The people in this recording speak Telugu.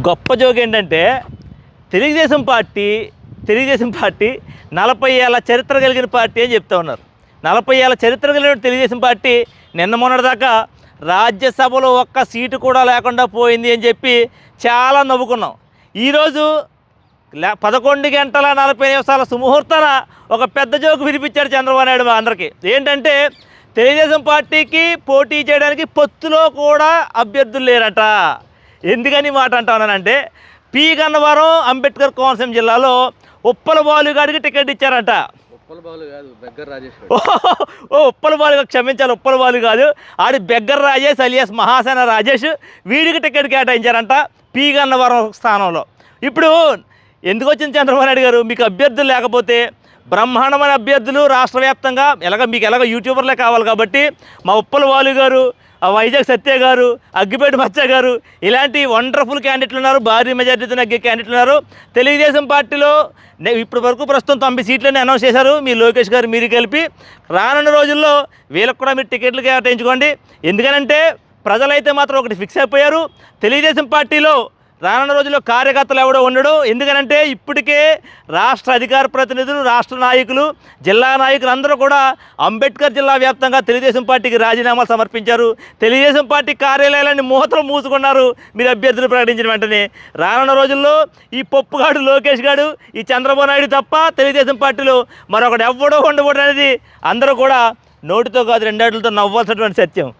గొప్ప జోక్ ఏంటంటే తెలుగుదేశం పార్టీ 40 ఏళ్ళ చరిత్ర కలిగిన పార్టీ అని చెప్తా ఉన్నారు. 40 ఏళ్ళ చరిత్ర కలిగిన తెలుగుదేశం పార్టీ నిన్న మొన్నటిదాకా రాజ్యసభలో ఒక్క సీటు కూడా లేకుండా పోయింది అని చెప్పి చాలా నవ్వుకున్నాం. ఈరోజు 11 గంటల 40 నిమిషాల సుముహూర్తాన ఒక పెద్ద జోకు వినిపించాడు చంద్రబాబు నాయుడు మా అందరికీ. ఏంటంటే తెలుగుదేశం పార్టీకి పోటీ చేయడానికి పొత్తులో కూడా అభ్యర్థులు లేరట. ఎందుకని మాట అంటానంటే పి గన్నవరం అంబేద్కర్ కోనసీమ జిల్లాలో ఉప్పల బాలుగాడికి టికెట్ ఇచ్చారంట. ఉప్పల బాలు క్షమించాలి, ఉప్పల బాలు కాదు, ఆడి బెగ్గర్ రాజేష్ అలియాస్ మహాసేన రాజేష్, వీడికి టికెట్ కేటాయించారంట పి గన్నవరం స్థానంలో. ఇప్పుడు ఎందుకు వచ్చింది చంద్రబాబు నాయుడు గారు? మీకు అభ్యర్థులు లేకపోతే బ్రహ్మాండమైన అభ్యర్థులు రాష్ట్ర వ్యాప్తంగా మీకు యూట్యూబర్లే కావాలి కాబట్టి మా ఉప్పల బాలు గారు, వైజాగ్ సత్య గారు, అగ్గిపేట మచ్చ గారు, ఇలాంటి వండర్ఫుల్ క్యాండిడేట్లు ఉన్నారు. భారీ మెజార్టీతో నగ్గే క్యాండిడేట్లు ఉన్నారు. తెలుగుదేశం పార్టీలో ఇప్పటి వరకు ప్రస్తుతం 90 సీట్లని అనౌన్స్ చేశారు. మీ లోకేష్ గారు మీరు కలిపి రానున్న రోజుల్లో వీళ్ళకు కూడా మీరు టికెట్లు కేటాయించుకోండి. ఎందుకనంటే ప్రజలైతే మాత్రం ఒకటి ఫిక్స్ అయిపోయారు, తెలుగుదేశం పార్టీలో రానున్న రోజుల్లో కార్యకర్తలు ఎవడో ఉండడు. ఎందుకనంటే ఇప్పటికే రాష్ట్ర అధికార ప్రతినిధులు, రాష్ట్ర నాయకులు, జిల్లా నాయకులు అందరూ కూడా అంబేద్కర్ జిల్లా వ్యాప్తంగా తెలుగుదేశం పార్టీకి రాజీనామాలు సమర్పించారు. తెలుగుదేశం పార్టీ కార్యాలయాలన్నీ మూతలు మూసుకున్నారు మీరు అభ్యర్థులు ప్రకటించిన వెంటనే. రానున్న రోజుల్లో ఈ పప్పుగాడు లోకేష్ గాడు, ఈ చంద్రబాబు నాయుడు తప్ప తెలుగుదేశం పార్టీలో మరొకటి ఎవడో ఉండకూడదు అనేది అందరూ కూడా నోటితో కాదు 2 ఏళ్లతో నవ్వాల్సినటువంటి సత్యం.